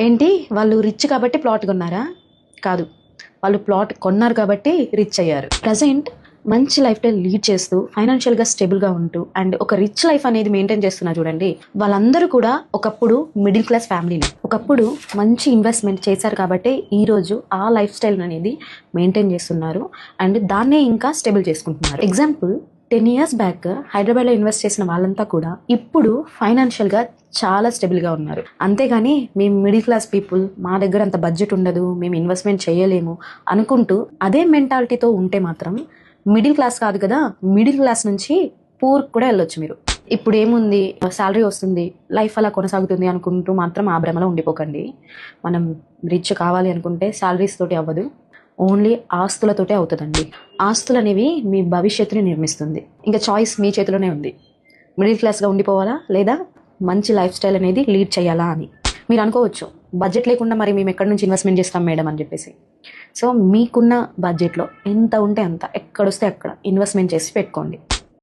ఏంటి వాళ్ళు రిచ్ కాబట్టి ప్లాట్ కొన్నారా? కాదు, వాళ్ళు ప్లాట్ కొన్నారు కాబట్టి రిచ్ అయ్యారు. ప్రజెంట్ మంచి లైఫ్ స్టైల్ లీడ్ చేస్తూ ఫైనాన్షియల్గా స్టేబుల్గా ఉంటూ అండ్ ఒక రిచ్ లైఫ్ అనేది మెయింటైన్ చేస్తున్నా చూడండి. వాళ్ళందరూ కూడా ఒకప్పుడు మిడిల్ క్లాస్ ఫ్యామిలీని, ఒకప్పుడు మంచి ఇన్వెస్ట్మెంట్ చేశారు కాబట్టి ఈరోజు ఆ లైఫ్ స్టైల్ అనేది మెయింటైన్ చేస్తున్నారు అండ్ దాన్నే ఇంకా స్టేబుల్ చేసుకుంటున్నారు. ఎగ్జాంపుల్, 10 years బ్యాక్ హైదరాబాద్లో ఇన్వెస్ట్ చేసిన వాళ్ళంతా కూడా ఇప్పుడు ఫైనాన్షియల్గా చాలా స్టేబుల్గా ఉన్నారు. అంతేగాని మేము మిడిల్ క్లాస్ పీపుల్, మా దగ్గర అంత బడ్జెట్ ఉండదు, మేము ఇన్వెస్ట్మెంట్ చేయలేము అనుకుంటూ అదే మెంటాలిటీతో ఉంటే మాత్రం మిడిల్ క్లాస్ కాదు కదా, మిడిల్ క్లాస్ నుంచి పూర్ కూడా వెళ్ళొచ్చు మీరు. ఇప్పుడు ఏముంది, శాలరీ వస్తుంది, లైఫ్ అలా కొనసాగుతుంది అనుకుంటూ మాత్రం ఆ భ్రమలో ఉండిపోకండి. మనం రిచ్ కావాలి అనుకుంటే శాలరీస్ తోటి అవ్వదు, ఓన్లీ ఆస్తులతోటే అవుతుందండి. ఆస్తులు అనేవి మీ భవిష్యత్తుని నిర్మిస్తుంది. ఇంకా చాయిస్ మీ చేతిలోనే ఉంది. మిడిల్ క్లాస్గా ఉండిపోవాలా లేదా మంచి లైఫ్ స్టైల్ అనేది లీడ్ చేయాలా అని. మీరు అనుకోవచ్చు, బడ్జెట్ లేకుండా మరి మేము ఎక్కడి నుంచి ఇన్వెస్ట్మెంట్ చేస్తాం మేడం అని చెప్పేసి. సో మీకున్న బడ్జెట్లో ఎంత ఉంటే అంత, ఎక్కడొస్తే అక్కడ ఇన్వెస్ట్మెంట్ చేసి పెట్టుకోండి.